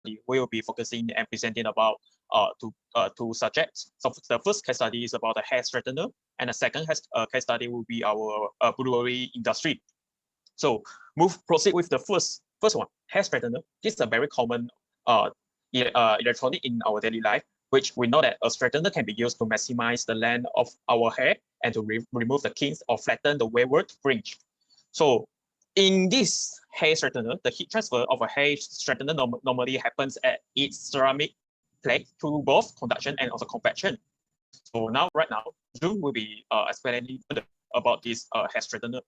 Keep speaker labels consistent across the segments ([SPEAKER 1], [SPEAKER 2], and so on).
[SPEAKER 1] we will be focusing and presenting about two subjects. So the first case study is about the hair straightener, and the second case study will be our brewery industry. So proceed with the first one, hair straightener. This is a very common electronic in our daily life, which we know that a straightener can be used to maximize the length of our hair and to remove the kinks or flatten the wayward fringe. So in this hair straightener, the heat transfer of a hair straightener normally happens at its ceramic plate through both conduction and also convection. So right now, Jun will be explaining further about this hair straightener.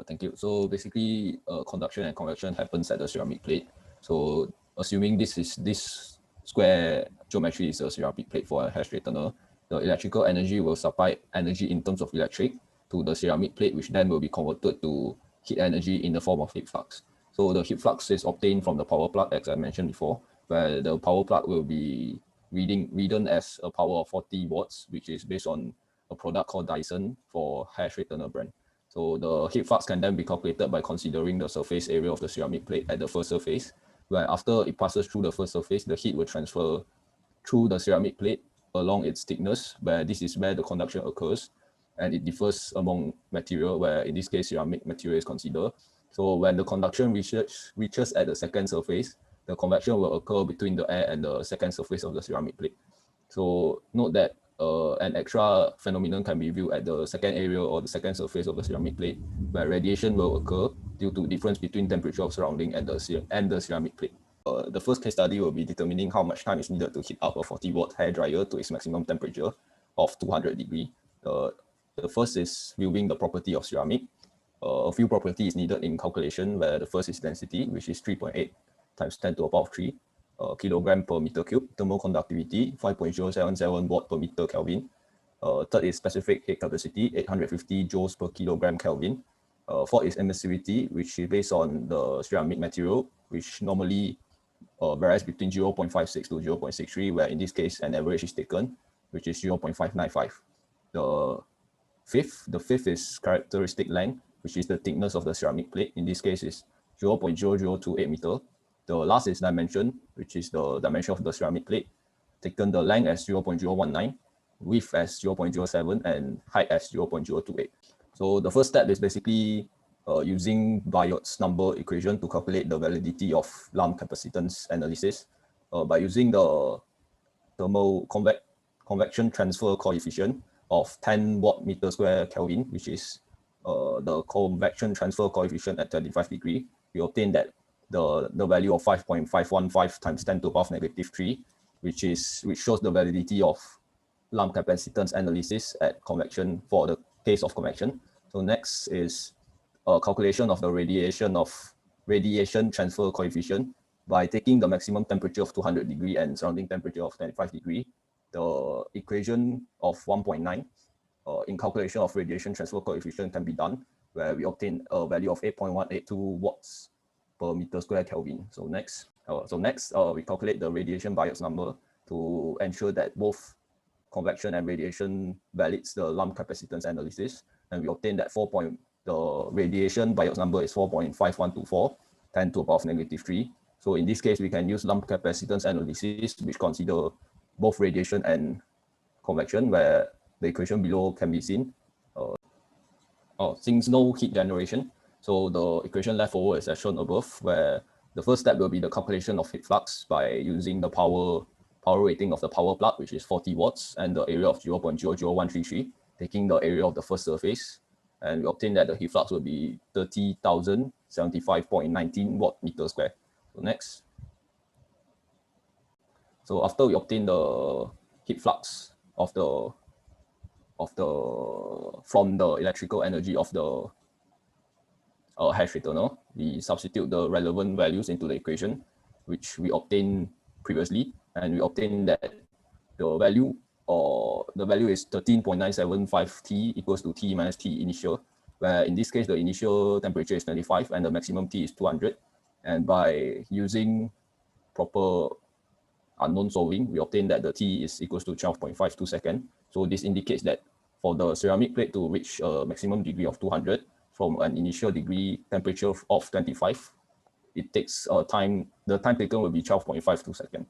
[SPEAKER 2] Thank you. So basically, conduction and convection happens at the ceramic plate. So assuming this square geometry is a ceramic plate for a hair straightener, the electrical energy will supply energy in terms of electric to the ceramic plate, which then will be converted to heat energy in the form of heat flux. So the heat flux is obtained from the power plug, as I mentioned before, where the power plug will be reading as a power of 40 watts, which is based on a product called Dyson for hair straightener brand. So the heat flux can then be calculated by considering the surface area of the ceramic plate at the first surface, where after it passes through the first surface, the heat will transfer through the ceramic plate along its thickness, where this is where the conduction occurs, and it differs among material, where in this case ceramic material is considered. So when the conduction reaches at the second surface, the convection will occur between the air and the second surface of the ceramic plate. So note that an extra phenomenon can be viewed at the second area or the second surface of the ceramic plate, where radiation will occur due to difference between temperature of surrounding and the ceramic plate. The first case study will be determining how much time is needed to heat up a 40-watt hair dryer to its maximum temperature of 200 degrees. The first is viewing the property of ceramic. A few properties needed in calculation, where the first is density, which is 3.8 times 10 to the power of 3 kilogram per meter cube. Thermal conductivity, 5.077 watt per meter Kelvin. Third is specific heat capacity, 850 joules per kilogram Kelvin. Fourth is emissivity, which is based on the ceramic material, which normally varies between 0.56 to 0.63, where in this case an average is taken, which is 0.595. The fifth is characteristic length, which is the thickness of the ceramic plate. In this case is 0.0028 meter. The last is dimension, which is the dimension of the ceramic plate, taken the length as 0.019, width as 0.07, and height as 0.028. So the first step is basically using Biot's number equation to calculate the validity of lump capacitance analysis by using the thermal convection transfer coefficient of 10 watt meter square Kelvin, which is the convection transfer coefficient at 25 degree. We obtain that the value of 5.515 times 10 to the power of negative 3, which shows the validity of lump capacitance analysis at convection for the case of convection. So next is a calculation of the radiation transfer coefficient by taking the maximum temperature of 200 degree and surrounding temperature of 25 degree. The equation of 1.9 in calculation of radiation transfer coefficient can be done, where we obtain a value of 8.182 watts per meter square Kelvin. So next, we calculate the radiation Biot's number to ensure that both convection and radiation validates the lump capacitance analysis, and we obtain that the radiation Biot's number is 4.5124, 10 to the power of negative 3. So in this case, we can use lump capacitance analysis, which consider both radiation and convection, where the equation below can be seen. Since no heat generation, so the equation left over is as shown above, where the first step will be the calculation of heat flux by using the power rating of the power plug, which is 40 watts, and the area of 0.00133, taking the area of the first surface, and we obtain that the heat flux will be 30,075.19 watt meter square. So next. So after we obtain the heat flux from the electrical energy of the hair straightener, we substitute the relevant values into the equation, which we obtained previously, and we obtain that the value is 13.975 T equals to T minus T initial, where in this case the initial temperature is 25 and the maximum T is 200, and by using proper unknown solving, we obtain that the T is equals to 12.52 seconds. So this indicates that for the ceramic plate to reach a maximum degree of 200 from an initial degree temperature of 25, it takes time. The time taken will be 12.52 seconds.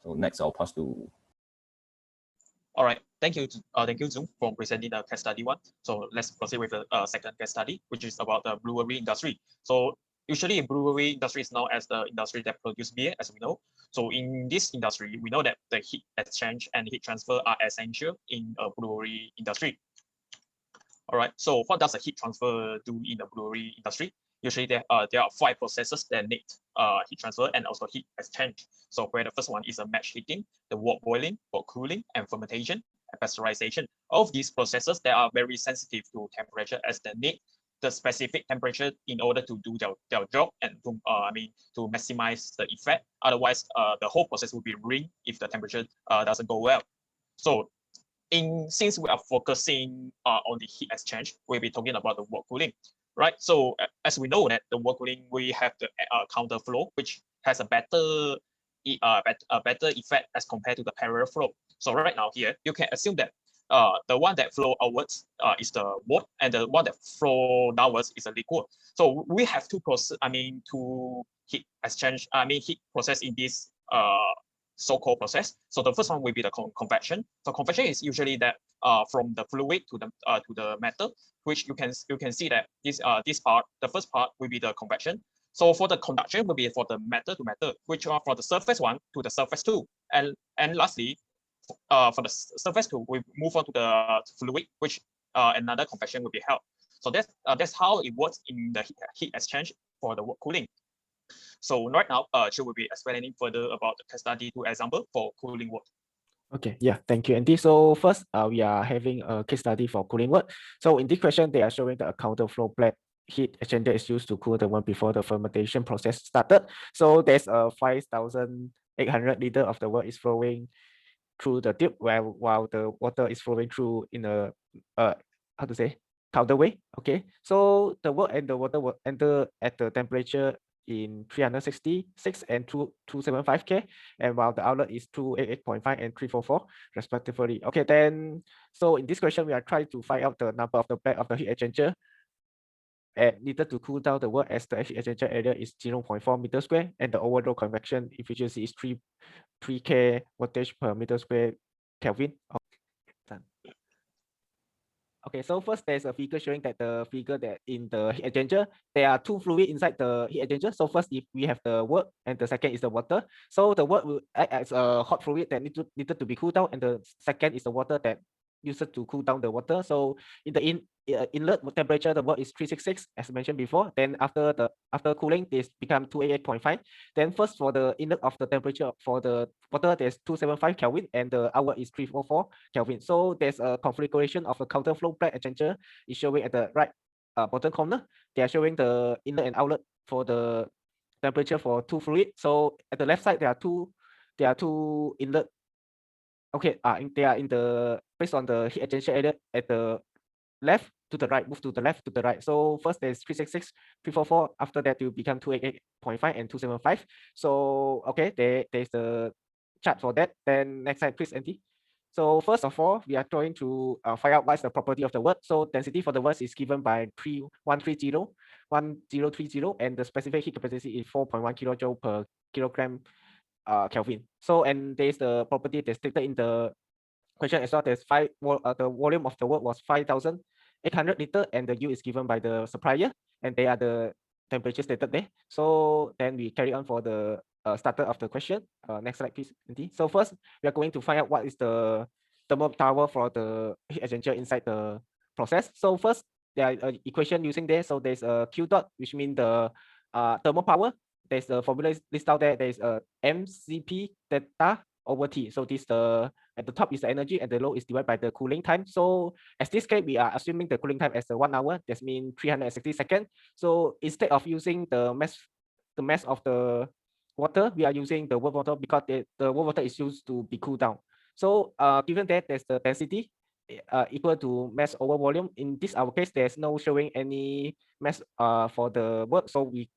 [SPEAKER 2] So next, I'll pass to.
[SPEAKER 1] All right, thank you, Zoom, for presenting the case study one. So let's proceed with the second case study, which is about the brewery industry. So usually, brewery industry is known as the industry that produces beer, as we know. So in this industry, we know that the heat exchange and heat transfer are essential in a brewery industry. All right, so what does a heat transfer do in the brewery industry? Usually there are 5 processes that need heat transfer and also heat exchange. So where the first one is a match heating, the wort boiling, wort cooling, and fermentation, and pasteurization. All of these processes that are very sensitive to temperature, as they need the specific temperature in order to do their job and to maximize the effect. Otherwise, the whole process will be ruined if the temperature doesn't go well. So since we are focusing on the heat exchange, we'll be talking about the wort cooling, right? So as we know that the wort cooling, we have the counter flow, which has a better effect as compared to the parallel flow. So right now here, you can assume that the one that flow outwards is the wort, and the one that flow downwards is a liquid. So we have two process, two heat exchange, heat process in this so-called process. So the first one will be the convection. So convection is usually that from the fluid to the metal, which you can see that this part, the first part will be the convection. So for the conduction will be for the metal to metal, which are for the surface one to the surface two, and lastly, for the surface two, we move on to the fluid, which another convection will be held. So that's how it works in the heat exchange for the wort cooling. So right now, she will be explaining further about the case study 2 example for cooling wort.
[SPEAKER 3] Okay, yeah, thank you, Andy. So first, we are having a case study for cooling wort. So in this question, they are showing the counter flow plate heat exchanger is used to cool the wort before the fermentation process started. So there's a 5,800 liter of the wort is flowing through the tube, while the water is flowing through in a how to say, counter way. Okay, so the wort and the water will enter at the temperature in 366 and 275 K, and while the outlet is 288.5 and 344 respectively. Okay, then so in this question we are trying to find out the number of the plate of the heat exchanger and needed to cool down the wort, as the heat exchanger area is 0.4 meter square and the overall convection efficiency is 3K wattage per meter square Kelvin. Done. Okay, so first there's a figure showing that in the heat exchanger, there are two fluids inside the heat exchanger. So first, if we have the wort, and the second is the water. So the wort will act as a hot fluid that needed to be cooled down, and the second is the water that used to cool down the water. So in the inlet temperature, the wort is 366 as mentioned before. Then after cooling, this become 288.5. Then first for the inlet of the temperature for the water, there's 275 Kelvin, and the outlet is 344 Kelvin. So there's a configuration of a counter flow plate exchanger is showing at the right bottom corner. They are showing the inlet and outlet for the temperature for two fluids. So at the left side, there are two inlet. Okay, they are in the based on the heat exchanger area at the left to the right, move to the left to the right. So first there's 366, 344. After that, you become 288.5 and 275. So okay, there's the chart for that. Then next slide, please, Andy. So first of all, we are trying to find out what's the property of the wort. So density for the wort is given by 1030, and the specific heat capacity is 4.1 kilojoule per kilogram Kelvin. So and there's the property that's stated in the question as well. There's the volume of the wort was 5,800 liter, and the U is given by the supplier, and they are the temperature stated there. So then we carry on for the starter of the question. Next slide, please, Andy. So first, we are going to find out what is the thermal power for the heat exchanger inside the process. So first, there are equation using there. So there's a Q dot, which means the thermal power. There's a formula list out there. There's a MCP theta over T. So this at the top is the energy, and the low is divided by the cooling time. So as this case, we are assuming the cooling time as 1 hour. That means 360 seconds. So instead of using the mass of the water, we are using the wort water, because the wort water is used to be cooled down. So given that there's the density equal to mass over volume. In this our case, there's no showing any mass for the wort. So we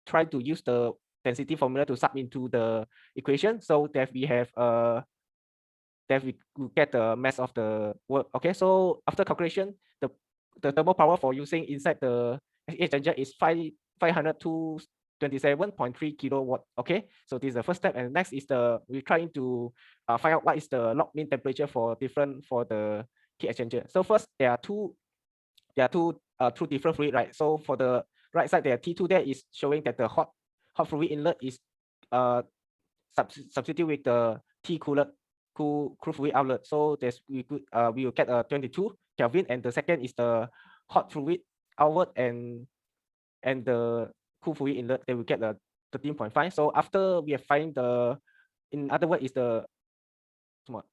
[SPEAKER 3] try to use the density formula to sub into the equation, so that we have that we get the mass of the wort. Okay, so after calculation, the thermal power for using inside the exchanger is 502 27.3 kilowatt. Okay, so this is the first step, and next is we're trying to find out what is the log mean temperature for the heat exchanger. So first, there are two different fluid, right? So for the right side, there T2 there is showing that the hot fluid inlet is substitute with the T cool fluid outlet. So we will get a 22 Kelvin, and the second is the hot fluid outlet and the cool fluid inlet, they will get a 13.5. So after we have find in other words, is the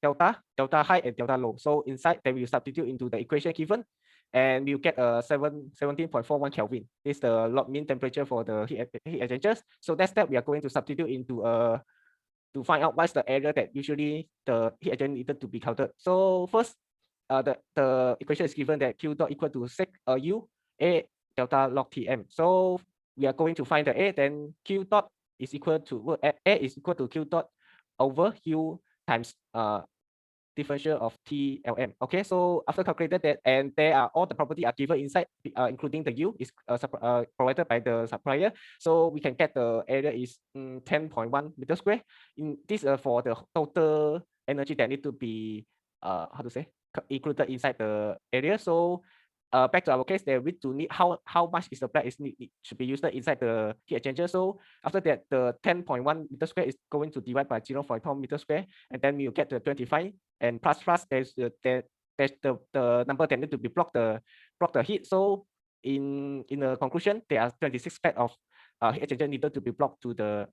[SPEAKER 3] delta high and delta low. So inside, they will substitute into the equation given, and we'll get a 17.41 Kelvin. This is the log mean temperature for the heat exchangers. So that step we are going to substitute into to find out what's the area that usually the heat exchanger needed to be counted. So first, the equation is given that Q dot equal to sec U A delta log Tm. So we are going to find the A, then Q dot is equal to A is equal to Q dot over U times differential of TLM. Okay, so after calculated that, and there are all the property are given inside, including the U is provided by the supplier. So we can get the area is 10.1 meter square. In this for the total energy that need to be how to say included inside the area. So back to our case, there we do need how much is the black is should be used inside the heat exchanger. So after that, the 10.1 meter square is going to divide by 0.4 meter square, and then we will get the 25, and plus there's the number that need to be block the heat. So in the conclusion, there are 26 pack of heat exchanger needed to be blocked to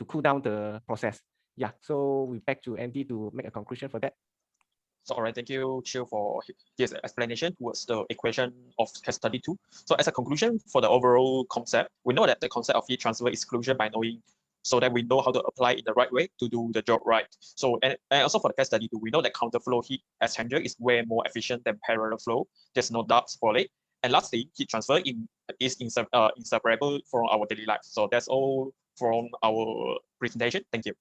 [SPEAKER 3] cool down the process. Yeah, so we back to Andy to make a conclusion for that.
[SPEAKER 1] So, all right, thank you, Chiu, for his explanation towards the equation of case study 2. So as a conclusion for the overall concept, we know that the concept of heat transfer is crucial by knowing, so that we know how to apply it the right way to do the job right. So, and also for the case study 2, we know that counterflow heat exchanger is way more efficient than parallel flow. There's no doubts for it. And lastly, heat transfer is inseparable from our daily life. So that's all from our presentation. Thank you.